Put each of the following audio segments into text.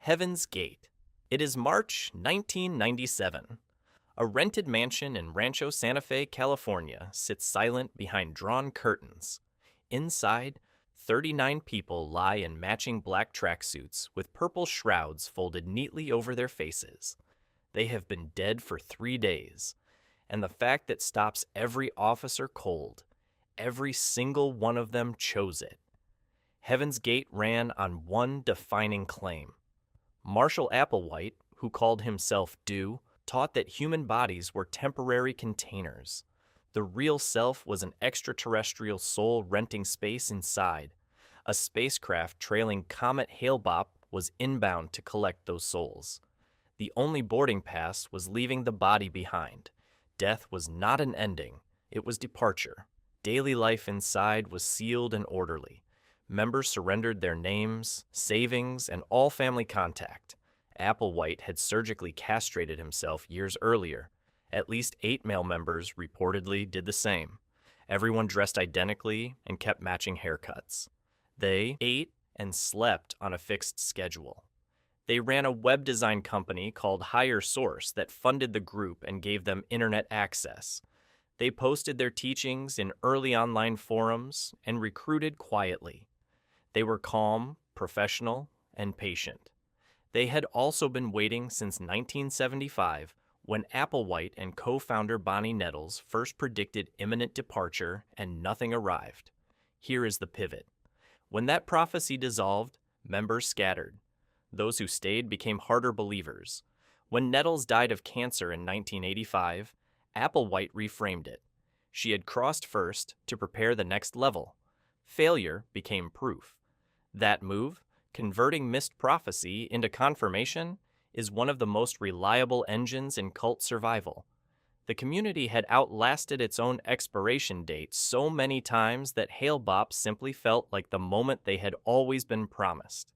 Heaven's Gate. It is March 1997. A rented mansion in Rancho Santa Fe, California sits silent behind drawn curtains. Inside, 39 people lie in matching black tracksuits with purple shrouds folded neatly over their faces. They have been dead for 3 days, and the fact that stops every officer cold. Every single one of them chose it. Heaven's Gate ran on one defining claim. Marshall Applewhite, who called himself Dew, taught that human bodies were temporary containers. The real self was an extraterrestrial soul renting space inside. A spacecraft trailing Comet Hale-Bopp was inbound to collect those souls. The only boarding pass was leaving the body behind. Death was not an ending, it was departure. Daily life inside was sealed and orderly. Members surrendered their names, savings, and all family contact. Applewhite had surgically castrated himself years earlier. At least 8 male members reportedly did the same. Everyone dressed identically and kept matching haircuts. They ate and slept on a fixed schedule. They ran a web design company called Higher Source that funded the group and gave them internet access. They posted their teachings in early online forums and recruited quietly. They were calm, professional, and patient. They had also been waiting since 1975, when Applewhite and co-founder Bonnie Nettles first predicted imminent departure and nothing arrived. Here is the pivot. When that prophecy dissolved, members scattered. Those who stayed became harder believers. When Nettles died of cancer in 1985, Applewhite reframed it. She had crossed first to prepare the next level. Failure became proof. That move, converting missed prophecy into confirmation, is one of the most reliable engines in cult survival. The community had outlasted its own expiration date so many times that Hale-Bopp simply felt like the moment they had always been promised.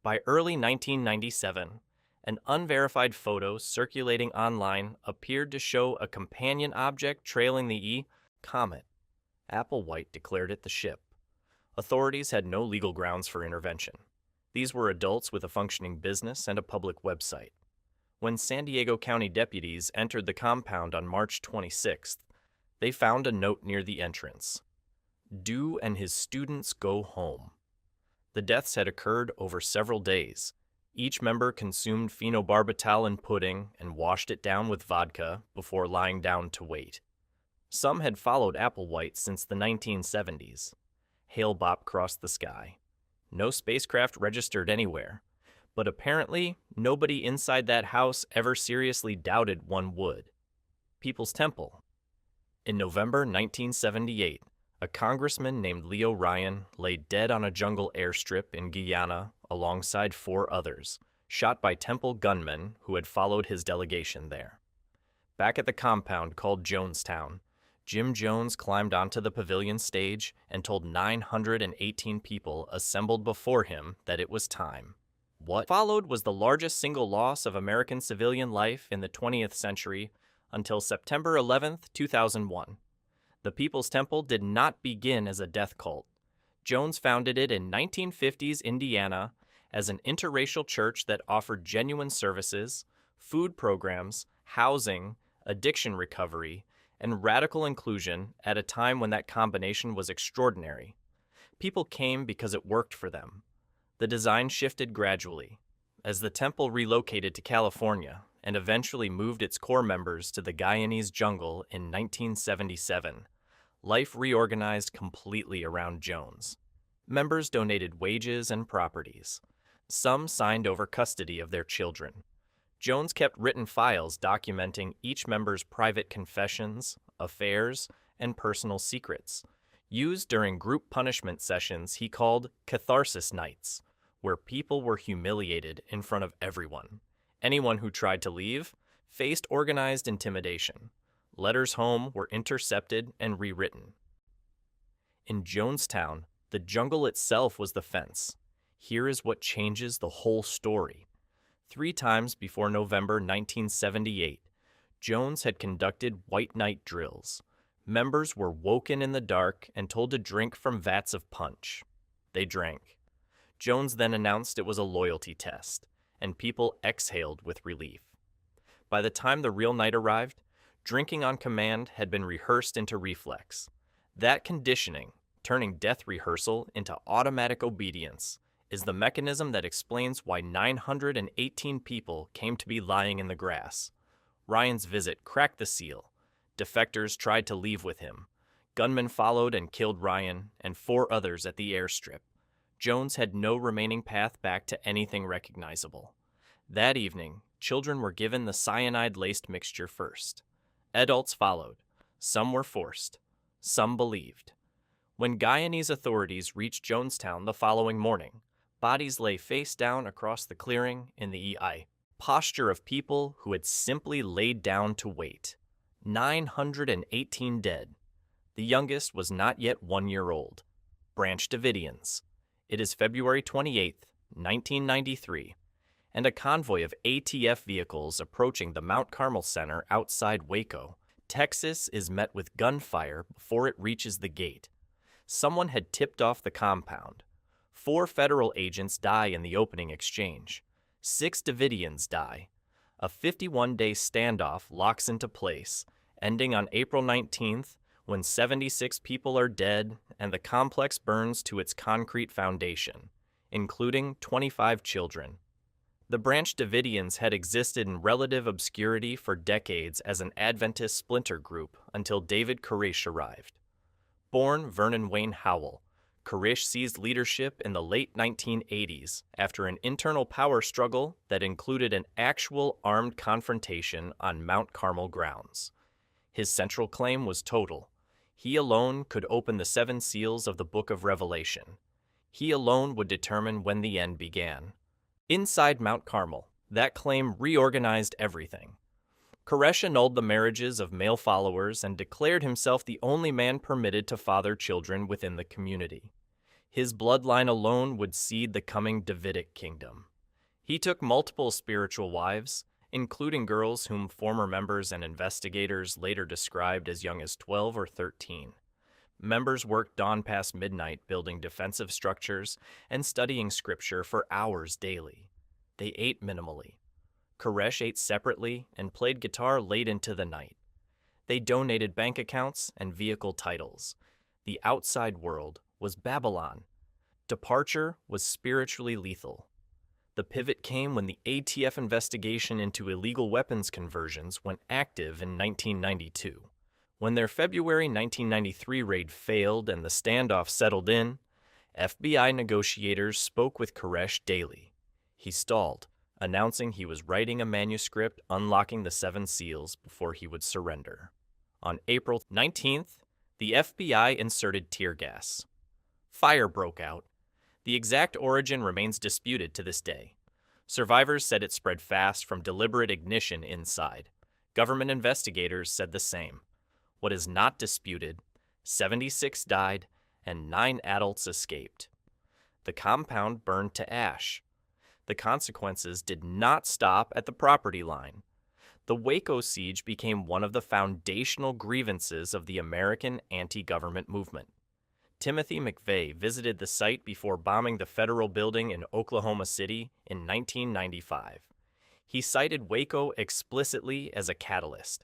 By early 1997, an unverified photo circulating online appeared to show a companion object trailing the comet. Applewhite declared it the ship. Authorities had no legal grounds for intervention. These were adults with a functioning business and a public website. When San Diego County deputies entered the compound on March 26th, they found a note near the entrance. Dew and his students go home. The deaths had occurred over several days. Each member consumed phenobarbital and pudding and washed it down with vodka before lying down to wait. Some had followed Applewhite since the 1970s. Hale-Bopp crossed the sky. No spacecraft registered anywhere, but apparently nobody inside that house ever seriously doubted one would. People's Temple. In November 1978, a congressman named Leo Ryan lay dead on a jungle airstrip in Guyana alongside 4 others, shot by temple gunmen who had followed his delegation there. Back at the compound called Jonestown, Jim Jones climbed onto the pavilion stage and told 918 people assembled before him that it was time. What followed was the largest single loss of American civilian life in the 20th century until September 11, 2001. The People's Temple did not begin as a death cult. Jones founded it in 1950s Indiana as an interracial church that offered genuine services, food programs, housing, addiction recovery, and radical inclusion at a time when that combination was extraordinary. People came because it worked for them. The design shifted gradually. As the temple relocated to California and eventually moved its core members to the Guyanese jungle in 1977, life reorganized completely around Jones. Members donated wages and properties. Some signed over custody of their children. Jones kept written files documenting each member's private confessions, affairs, and personal secrets, used during group punishment sessions he called catharsis nights, where people were humiliated in front of everyone. Anyone who tried to leave faced organized intimidation. Letters home were intercepted and rewritten. In Jonestown, the jungle itself was the fence. Here is what changes the whole story. 3 times before November 1978, Jones had conducted white night drills. Members were woken in the dark and told to drink from vats of punch. They drank. Jones then announced it was a loyalty test, and people exhaled with relief. By the time the real night arrived, drinking on command had been rehearsed into reflex. That conditioning, turning death rehearsal into automatic obedience, is the mechanism that explains why 918 people came to be lying in the grass. Ryan's visit cracked the seal. Defectors tried to leave with him. Gunmen followed and killed Ryan and 4 others at the airstrip. Jones had no remaining path back to anything recognizable. That evening, children were given the cyanide-laced mixture first. Adults followed. Some were forced. Some believed. When Guyanese authorities reached Jonestown the following morning, bodies lay face down across the clearing in the posture of people who had simply laid down to wait. 918 dead. The youngest was not yet 1 year old. Branch Davidians. It is February 28, 1993, and a convoy of ATF vehicles approaching the Mount Carmel Center outside Waco, Texas is met with gunfire before it reaches the gate. Someone had tipped off the compound. 4 federal agents die in the opening exchange. 6 Davidians die. A 51-day standoff locks into place, ending on April 19th, when 76 people are dead and the complex burns to its concrete foundation, including 25 children. The Branch Davidians had existed in relative obscurity for decades as an Adventist splinter group until David Koresh arrived. Born Vernon Wayne Howell, Koresh seized leadership in the late 1980s after an internal power struggle that included an actual armed confrontation on Mount Carmel grounds. His central claim was total. He alone could open the 7 seals of the Book of Revelation. He alone would determine when the end began. Inside Mount Carmel, that claim reorganized everything. Koresh annulled the marriages of male followers and declared himself the only man permitted to father children within the community. His bloodline alone would seed the coming Davidic kingdom. He took multiple spiritual wives, including girls whom former members and investigators later described as young as 12 or 13. Members worked dawn past midnight building defensive structures and studying scripture for hours daily. They ate minimally. Koresh ate separately and played guitar late into the night. They donated bank accounts and vehicle titles. The outside world was Babylon. Departure was spiritually lethal. The pivot came when the ATF investigation into illegal weapons conversions went active in 1992. When their February 1993 raid failed and the standoff settled in, FBI negotiators spoke with Koresh daily. He stalled, announcing he was writing a manuscript unlocking the 7 seals before he would surrender. On April 19th, the FBI inserted tear gas. Fire broke out. The exact origin remains disputed to this day. Survivors said it spread fast from deliberate ignition inside. Government investigators said the same. What is not disputed, 76 died and 9 adults escaped. The compound burned to ash. The consequences did not stop at the property line. The Waco siege became one of the foundational grievances of the American anti-government movement. Timothy McVeigh visited the site before bombing the federal building in Oklahoma City in 1995. He cited Waco explicitly as a catalyst.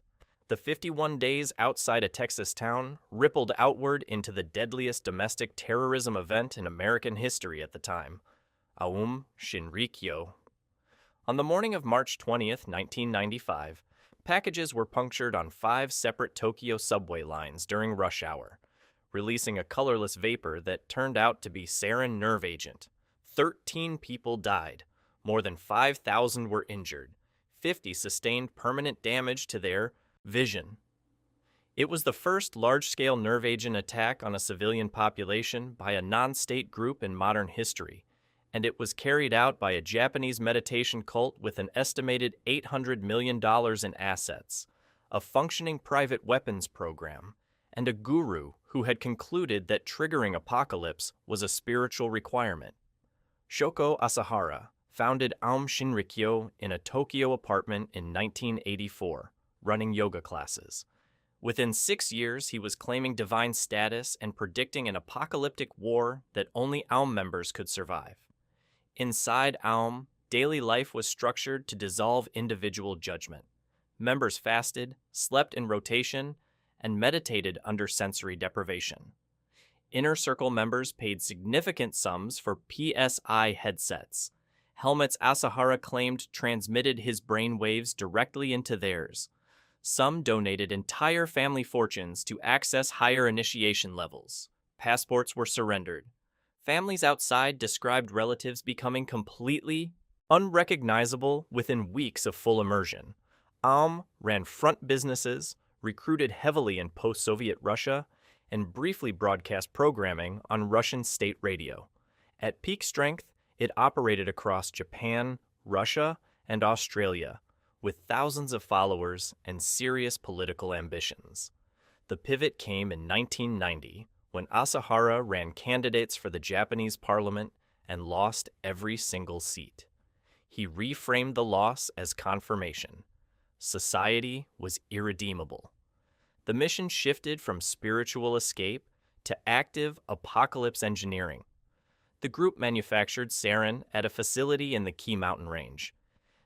The 51 days outside a Texas town rippled outward into the deadliest domestic terrorism event in American history at the time, Aum Shinrikyo. On the morning of March 20th, 1995, packages were punctured on 5 separate Tokyo subway lines during rush hour, releasing a colorless vapor that turned out to be sarin nerve agent. 13 people died. More than 5,000 were injured. 50 sustained permanent damage to their vision. It was the first large-scale nerve agent attack on a civilian population by a non-state group in modern history, and it was carried out by a Japanese meditation cult with an estimated $800 million in assets, a functioning private weapons program, and a guru who had concluded that triggering apocalypse was a spiritual requirement. Shoko Asahara founded Aum Shinrikyo in a Tokyo apartment in 1984, running yoga classes. Within 6 years, he was claiming divine status and predicting an apocalyptic war that only Aum members could survive. Inside Aum, Daily life was structured to dissolve individual judgment. Members fasted, slept in rotation, and meditated under sensory deprivation. Inner Circle members paid significant sums for PSI headsets, helmets Asahara claimed transmitted his brain waves directly into theirs. Some donated entire family fortunes to access higher initiation levels. Passports were surrendered. Families outside described relatives becoming completely unrecognizable within weeks of full immersion. Aum ran front businesses, recruited heavily in post-Soviet Russia, and briefly broadcast programming on Russian state radio. At peak strength, it operated across Japan, Russia, and Australia, with thousands of followers and serious political ambitions. The pivot came in 1990, when Asahara ran candidates for the Japanese parliament and lost every single seat. He reframed the loss as confirmation. Society was irredeemable. The mission shifted from spiritual escape to active apocalypse engineering. The group manufactured sarin at a facility in the Key Mountain Range.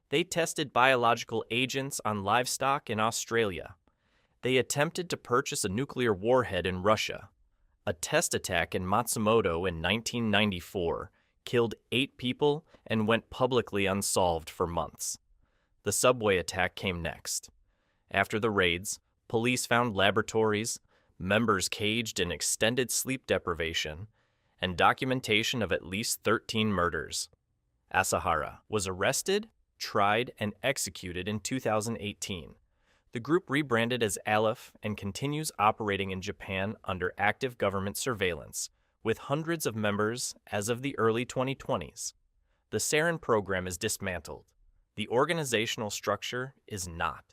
They tested biological agents on livestock in Australia. They attempted to purchase a nuclear warhead in Russia. A test attack in Matsumoto in 1994 killed 8 people and went publicly unsolved for months. The subway attack came next. After the raids, police found laboratories, members caged in extended sleep deprivation, and documentation of at least 13 murders. Asahara was arrested, tried, and executed in 2018. The group rebranded as Aleph and continues operating in Japan under active government surveillance, with hundreds of members as of the early 2020s. The sarin program is dismantled. The organizational structure is not.